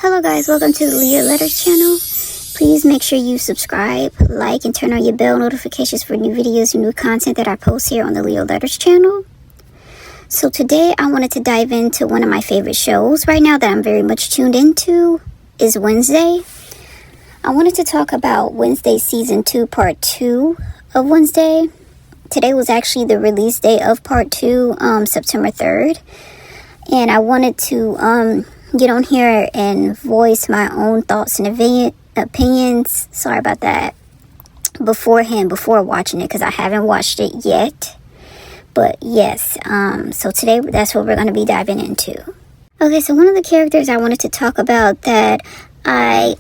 Hello guys, welcome to the Leo Letters channel. Please make sure you subscribe, like, and turn on your bell notifications for new videos and new content that I post here on the Leo Letters channel. So today I wanted to dive into one of my favorite shows right now that I'm very much tuned into is Wednesday. I wanted to talk about Wednesday Season 2 Part 2 of Wednesday. Today was actually the release day of Part 2, September 3rd. And I wanted to get on here and voice my own thoughts and opinions. Sorry about that. Before watching it, because I haven't watched it yet. But yes, so today that's what we're going to be diving into. Okay, so one of the characters I wanted to talk about that I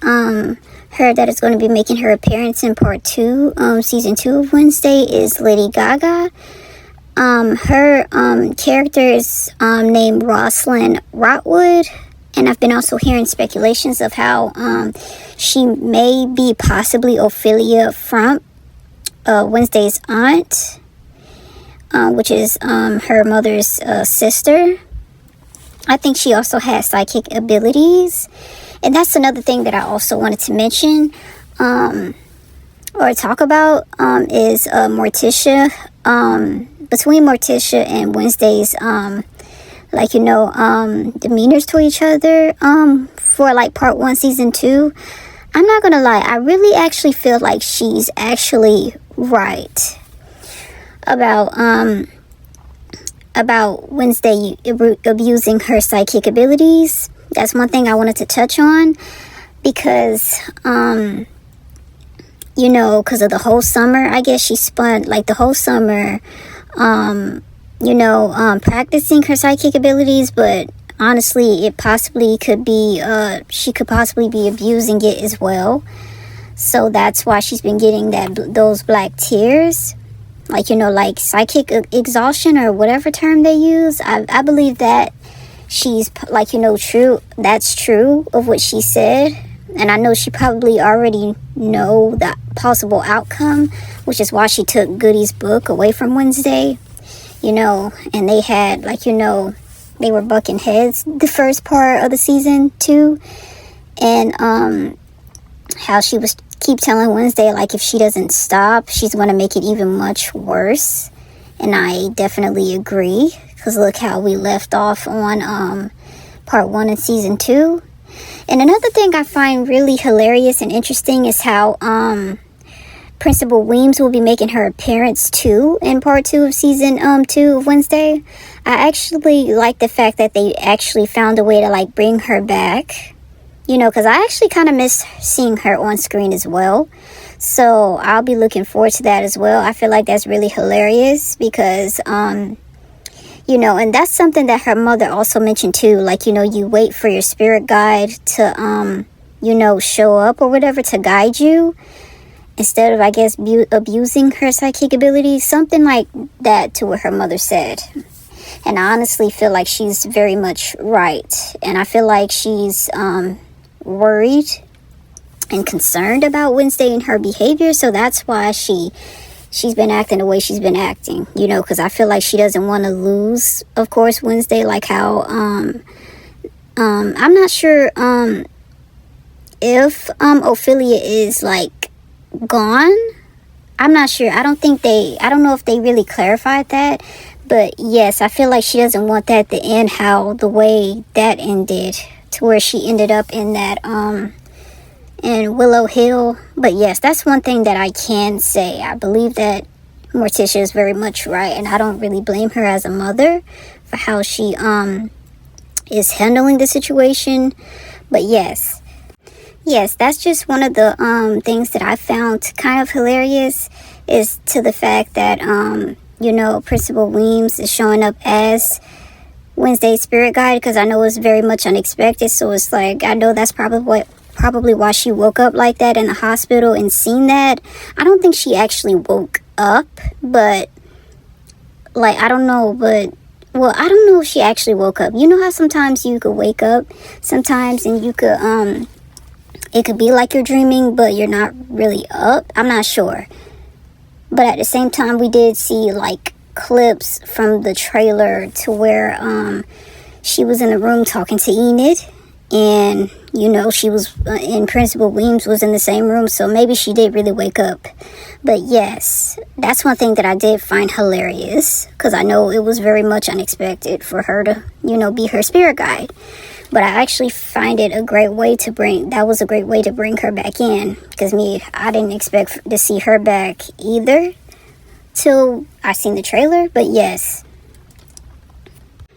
heard that is going to be making her appearance in Part 2, Season 2 of Wednesday is Lady Gaga. Her character is named Rosalind Rotwood. And I've been also hearing speculations of how she may be possibly Ophelia Frump, Wednesday's aunt, which is her mother's sister. I think she also has psychic abilities. And that's another thing that I also wanted to mention or talk about is Morticia. Between Morticia and Wednesday's demeanors to each other for like Part 1 Season 2, I'm not gonna lie, I really actually feel like she's actually right about Wednesday abusing her psychic abilities. That's one thing I wanted to touch on because because of the whole summer, I guess she spent like the whole summer practicing her psychic abilities, but honestly, it possibly could be, she could possibly be abusing it as well. So that's why she's been getting those black tears, like psychic exhaustion or whatever term they use. I believe that she's true. That's true of what she said. And I know she probably already know the possible outcome, which is why she took Goody's book away from Wednesday. And they had, they were bucking heads the first part of the season 2. And how she was keep telling Wednesday, if she doesn't stop, she's going to make it even much worse. And I definitely agree, because look how we left off on Part 1 in Season 2. And another thing I find really hilarious and interesting is how Principal Weems will be making her appearance too in Part 2 of Season 2 of Wednesday. I actually like the fact that they actually found a way to bring her back. Because I actually kind of miss seeing her on screen as well. So I'll be looking forward to that as well. I feel like that's really hilarious because, and that's something that her mother also mentioned too. You wait for your spirit guide to, show up or whatever to guide you, instead of, I guess, abusing her psychic abilities, something like that to what her mother said. And I honestly feel like she's very much right. And I feel like she's worried and concerned about Wednesday and her behavior. So that's why she's been acting the way she's been acting, because I feel like she doesn't want to lose, of course, Wednesday, like how, I'm not sure if Ophelia is, gone. I'm not sure. I don't know if they really clarified that, but yes, I feel like she doesn't want that to end the way that ended, to where she ended up in that in Willow Hill. But yes, that's one thing that I can say. I believe that Morticia is very much right, and I don't really blame her as a mother for how she is handling the situation. But yes, that's just one of the things that I found kind of hilarious, is to the fact that Principal Weems is showing up as Wednesday's spirit guide, because I know it's very much unexpected. So it's I know that's probably why she woke up like that in the hospital and seen that. I don't think she actually woke up, but I don't know if she actually woke up. You know how sometimes you could wake up sometimes and you could it could be like you're dreaming, but you're not really up. I'm not sure. But at the same time, we did see clips from the trailer to where she was in the room talking to Enid, and you know, she was and Principal Weems was in the same room, so maybe she did really wake up. But yes, that's one thing that I did find hilarious, because I know it was very much unexpected for her to, you know, be her spirit guide. But I actually find it a great way to that was a great way to bring her back in, because I didn't expect to see her back either till I seen the trailer. But yes,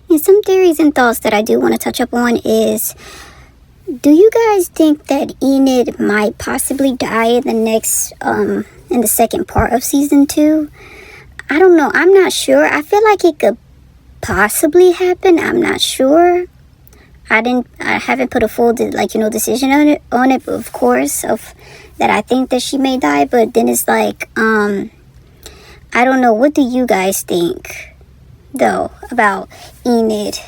and some theories and thoughts that I do want to touch up on is, do you guys think that Enid might possibly die in in the second part of season 2? I don't know. I'm not sure. I feel like it could possibly happen. I'm not sure. I haven't put a full decision on it, of course, that I think that she may die. But then it's like, I don't know. What do you guys think, though, about Enid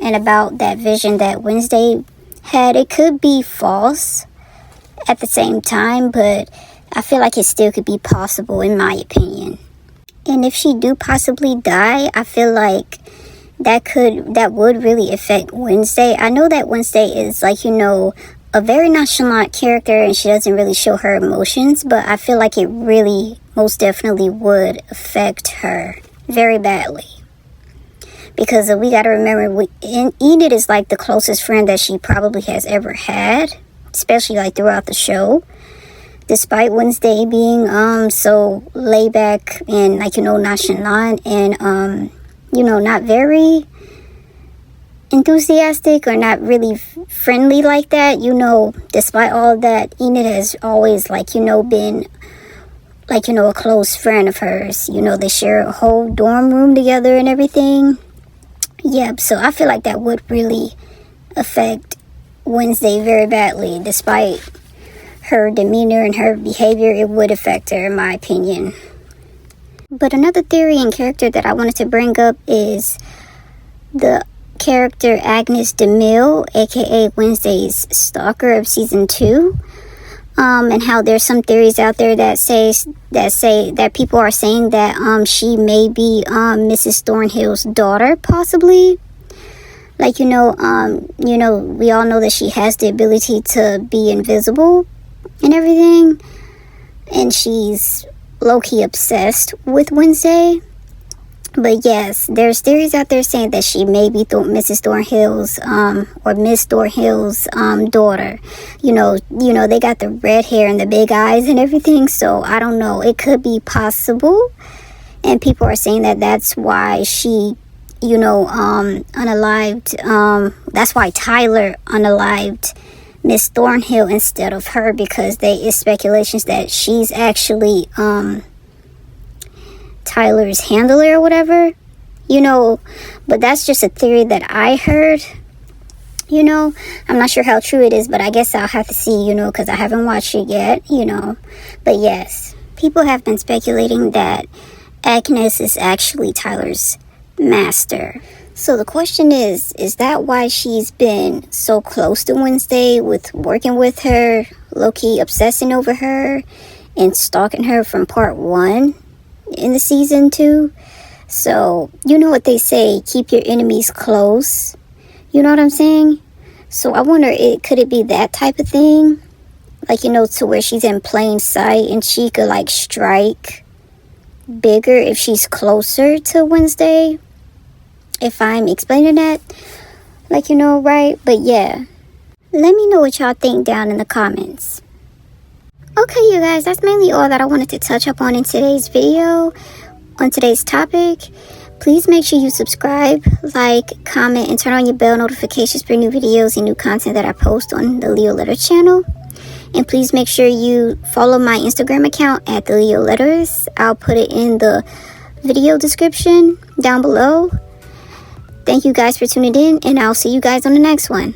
and about that vision that Wednesday had? It could be false at the same time, but I feel like it still could be possible, in my opinion. And if she do possibly die, I feel like that would really affect Wednesday. I know that Wednesday is, like, you know, a very nonchalant character, and she doesn't really show her emotions, but I feel like it really most definitely would affect her very badly. Because we got to remember, Enid is like the closest friend that she probably has ever had, especially like throughout the show. Despite Wednesday being so laid back and, like, you know, nonchalant and you know, not very enthusiastic or not really friendly like that, you know, despite all that, Enid has always, like, you know, been, like, you know, a close friend of hers. You know, they share a whole dorm room together and everything. Yep, so I feel like that would really affect Wednesday very badly. Despite her demeanor and her behavior, it would affect her, in my opinion. But another theory and character that I wanted to bring up is the character Agnes DeMille, aka Wednesday's stalker of season 2. And how there's some theories out there that say that people are saying that she may be Mrs. Thornhill's daughter, possibly. Like, you know, we all know that she has the ability to be invisible and everything, and she's low-key obsessed with Wednesday. But yes, there's theories out there saying that she may be Mrs. Thornhill's or Miss Thornhill's daughter. You know, they got the red hair and the big eyes and everything, so I don't know. It could be possible, and people are saying that that's why she, you know, unalived. That's why Tyler unalived Miss Thornhill instead of her, because there is speculations that she's actually Tyler's handler or whatever, you know. But that's just a theory that I heard, you know. I'm not sure how true it is, but I guess I'll have to see, you know, because I haven't watched it yet, you know. But yes, people have been speculating that Agnes is actually Tyler's master. So the question is that why she's been so close to Wednesday, with working with her, low-key obsessing over her and stalking her from part 1 in the season 2? So, you know what they say, keep your enemies close. You know what I'm saying? So I wonder, could it be that type of thing? Like, you know, to where she's in plain sight and she could, like, strike bigger if she's closer to Wednesday? If I'm explaining that, like, you know, right? But yeah, let me know what y'all think down in the comments. Okay, you guys, that's mainly all that I wanted to touch up on in today's video, on today's topic. Please make sure you subscribe, like, comment, and turn on your bell notifications for new videos and new content that I post on the Leo Letters channel. And please make sure you follow my Instagram account at the Leo Letters. I'll put it in the video description down below. Thank you guys for tuning in, and I'll see you guys on the next one.